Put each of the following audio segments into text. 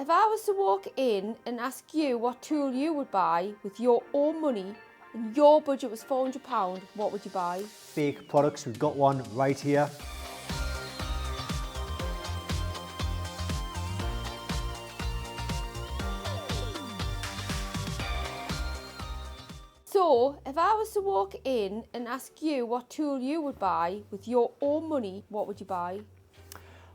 if I was to walk in and ask you what tool you would buy with your own money and your budget was £400, what would you buy? Fake products, we've got one right here. So, if I was to walk in and ask you what tool you would buy with your own money, what would you buy?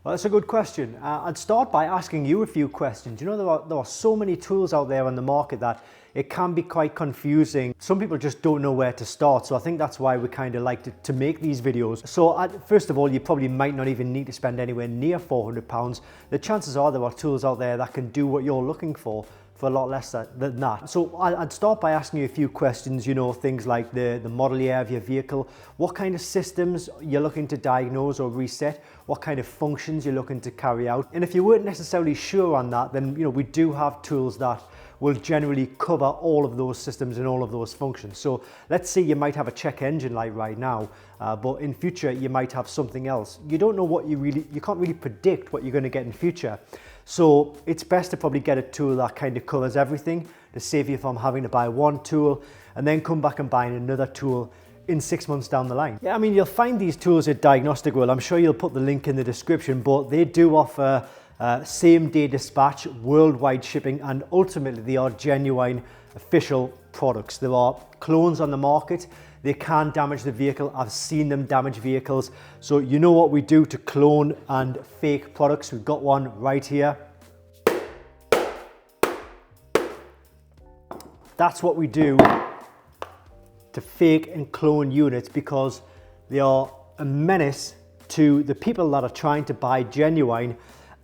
Well, that's a good question. I'd start by asking you a few questions. You know, there are so many tools out there on the market that it can be quite confusing. Some people just don't know where to start. So I think that's why we kind of like to make these videos. So first of all, you probably might not even need to spend anywhere near £400. The chances are there are tools out there that can do what you're looking for a lot less than that. So I'd start by asking you a few questions, you know, things like the model year of your vehicle, what kind of systems you're looking to diagnose or reset, what kind of functions you're looking to carry out. And if you weren't necessarily sure on that, then, you know, we do have tools that will generally cover all of those systems and all of those functions. So let's say you might have a check engine light right now, but in future you might have something else. You don't know what you can't really predict what you're going to get in future. So it's best to probably get a tool that kind of covers everything to save you from having to buy one tool and then come back and buying another tool in 6 months down the line. Yeah, I mean, you'll find these tools at Diagnostic World. I'm sure you'll put the link in the description, but they do offer same-day dispatch, worldwide shipping, and ultimately they are genuine official products. There are clones on the market. They can damage the vehicle. I've seen them damage vehicles. So you know what we do to clone and fake products. We've got one right here. That's what we do to fake and clone units because they are a menace to the people that are trying to buy genuine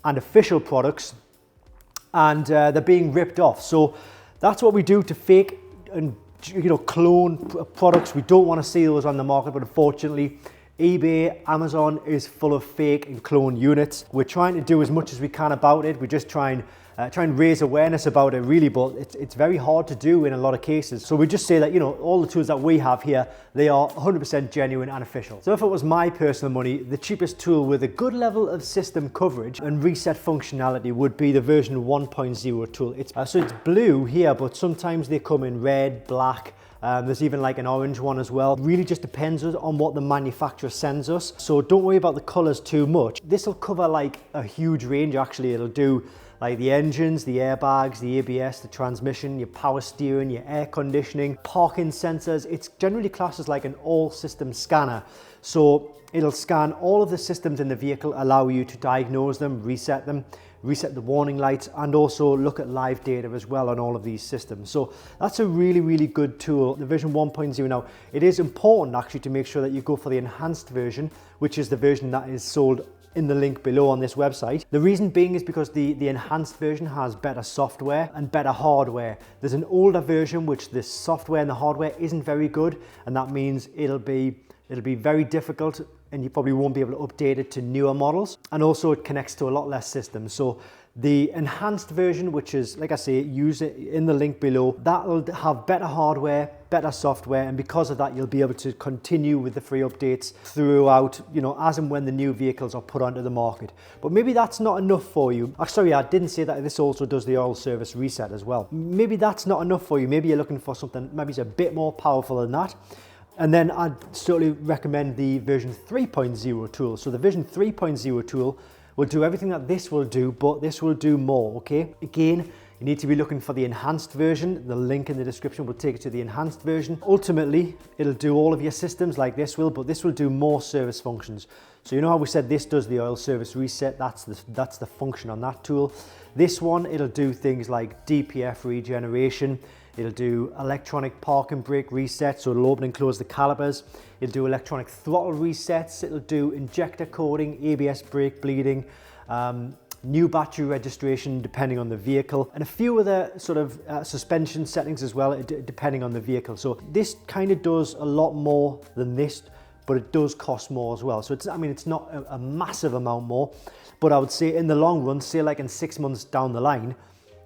and official products, and they're being ripped off. So that's what we do to fake and, you know, clone products. We don't want to see those on the market, but unfortunately eBay, Amazon is full of fake and clone units. We're trying to do as much as we can about it. We just try and raise awareness about it, really, but it's very hard to do in a lot of cases. So we just say that, you know, all the tools that we have here, they are 100% genuine and official. So if it was my personal money, the cheapest tool with a good level of system coverage and reset functionality would be the version 1.0 tool. So it's blue here, but sometimes they come in red, black. There's even like an orange one as well. Really just depends on what the manufacturer sends us. So don't worry about the colors too much. This will cover like a huge range actually. It'll do like the engines, the airbags, the ABS, the transmission, your power steering, your air conditioning, parking sensors. It's generally classed as like an all system scanner. So it'll scan all of the systems in the vehicle, allow you to diagnose them, reset the warning lights, and also look at live data as well on all of these systems. So that's a really, really good tool. The version 1.0 now, it is important actually to make sure that you go for the enhanced version, which is the version that is sold in the link below on this website. The reason being is because the enhanced version has better software and better hardware. There's an older version which the software and the hardware isn't very good, and that means it'll be very difficult and you probably won't be able to update it to newer models. And also it connects to a lot less systems. So the enhanced version, which is, like I say, use it in the link below, that'll have better hardware, better software, and because of that, you'll be able to continue with the free updates throughout, you know, as and when the new vehicles are put onto the market. But maybe that's not enough for you. Sorry, I didn't say that this also does the oil service reset as well. Maybe that's not enough for you. Maybe you're looking for something maybe it's a bit more powerful than that. And then I'd certainly recommend the version 3.0 tool. So the version 3.0 tool will do everything that this will do, but this will do more, okay? Again, you need to be looking for the enhanced version. The link in the description will take you to the enhanced version. Ultimately, it'll do all of your systems like this will, but this will do more service functions. So you know how we said this does the oil service reset? That's the function on that tool. This one, it'll do things like DPF regeneration. It'll do electronic park and brake reset, so it'll open and close the calipers. It'll do electronic throttle resets. It'll do injector coding, ABS brake bleeding, new battery registration depending on the vehicle, and a few other sort of suspension settings as well, depending on the vehicle. So this kind of does a lot more than this, but it does cost more as well. So it's not a massive amount more, but I would say in the long run, say like in 6 months down the line,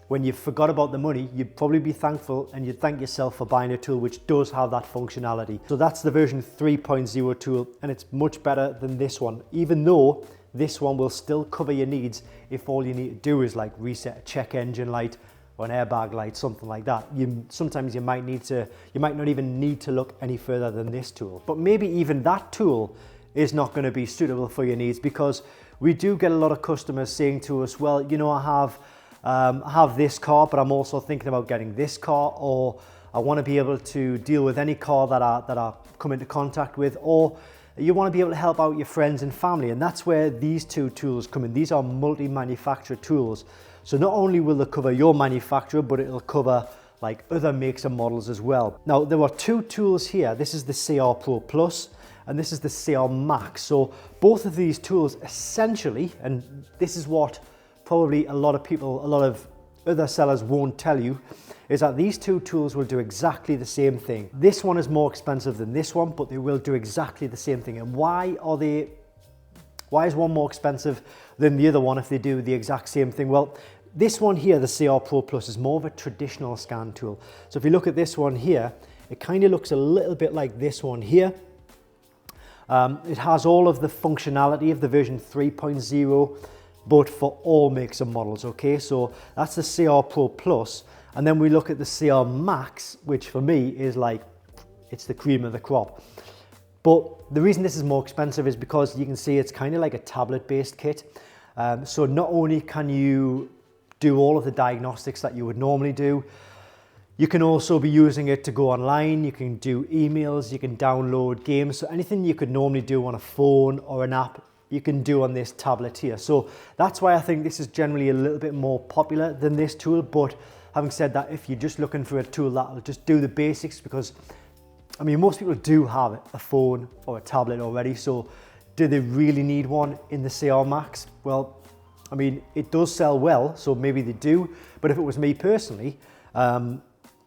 when you forgot about the money, you'd probably be thankful and you'd thank yourself for buying a tool which does have that functionality. So that's the version 3.0 tool, and it's much better than this one, even though this one will still cover your needs if all you need to do is like reset a check engine light or an airbag light, something like that. Sometimes you might not even need to look any further than this tool. But maybe even that tool is not going to be suitable for your needs, because we do get a lot of customers saying to us, well, you know, I have this car, but I'm also thinking about getting this car, or I want to be able to deal with any car that I come into contact with, or you want to be able to help out your friends and family. And that's where these two tools come in. These are multi-manufacturer tools. So not only will they cover your manufacturer, but it'll cover like other makes and models as well. Now, there are two tools here. This is the CR Pro Plus and this is the CR Max. So both of these tools essentially, and this is what probably a lot of other sellers won't tell you, is that these two tools will do exactly the same thing. This one is more expensive than this one, but they will do exactly the same thing. And why is one more expensive than the other one if they do the exact same thing? Well, this one here, the CR Pro Plus, is more of a traditional scan tool. So if you look at this one here, it kind of looks a little bit like this one here. It has all of the functionality of the version 3.0, but for all makes and models, okay? So that's the CR Pro Plus. And then we look at the CR Max, which for me is like, it's the cream of the crop. But the reason this is more expensive is because you can see it's kind of like a tablet-based kit. So not only can you do all of the diagnostics that you would normally do, you can also be using it to go online, you can do emails, you can download games. So anything you could normally do on a phone or an app, you can do on this tablet here. So that's why I think this is generally a little bit more popular than this tool. But having said that, if you're just looking for a tool that'll just do the basics, because I mean, most people do have a phone or a tablet already, so do they really need one in the CR Max? Well, I mean, it does sell well, so maybe they do, but if it was me personally,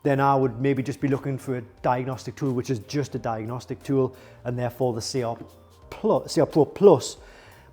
then I would maybe just be looking for a diagnostic tool, which is just a diagnostic tool, and therefore the CR Pro Plus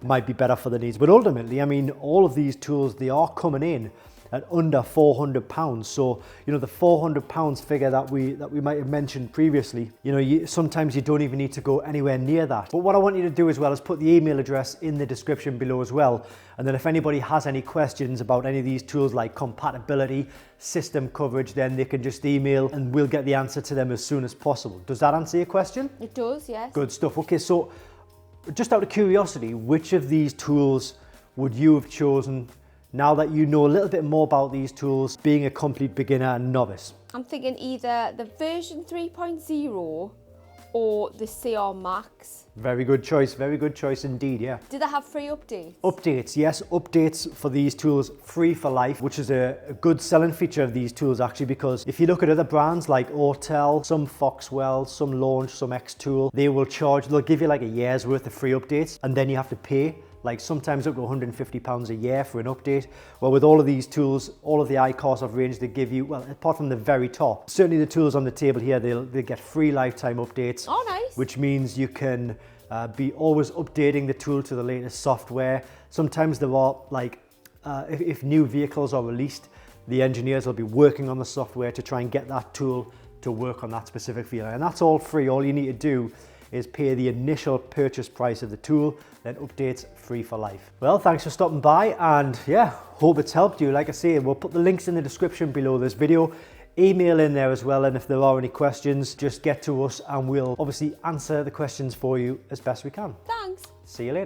might be better for the needs. But ultimately, I mean, all of these tools, they are coming in at under £400. So, you know, the £400 figure that we might have mentioned previously, you know, sometimes you don't even need to go anywhere near that. But what I want you to do as well is put the email address in the description below as well. And then if anybody has any questions about any of these tools like compatibility, system coverage, then they can just email and we'll get the answer to them as soon as possible. Does that answer your question? It does, yes. Good stuff. Okay, so just out of curiosity, which of these tools would you have chosen now that you know a little bit more about these tools, being a complete beginner and novice? I'm thinking either the version 3.0 or the CR Max. Very good choice indeed, yeah. Do they have free updates? Updates, yes, updates for these tools, free for life, which is a good selling feature of these tools actually, because if you look at other brands like Autel, some Foxwell, some Launch, some Xtool, they'll give you like a year's worth of free updates, and then you have to pay like sometimes up to £150 a year for an update. Well, with all of these tools, all of the iCars of range, they give you, well, apart from the very top, certainly the tools on the table here, they get free lifetime updates. Oh, nice. Which means you can be always updating the tool to the latest software. Sometimes there are like, if new vehicles are released, the engineers will be working on the software to try and get that tool to work on that specific vehicle. And that's all free. All you need to do is pay the initial purchase price of the tool, then updates free for life. Well, thanks for stopping by, and yeah, hope it's helped you. Like I say, we'll put the links in the description below this video. Email in there as well, and if there are any questions, just get to us and we'll obviously answer the questions for you as best we can. Thanks. See you later.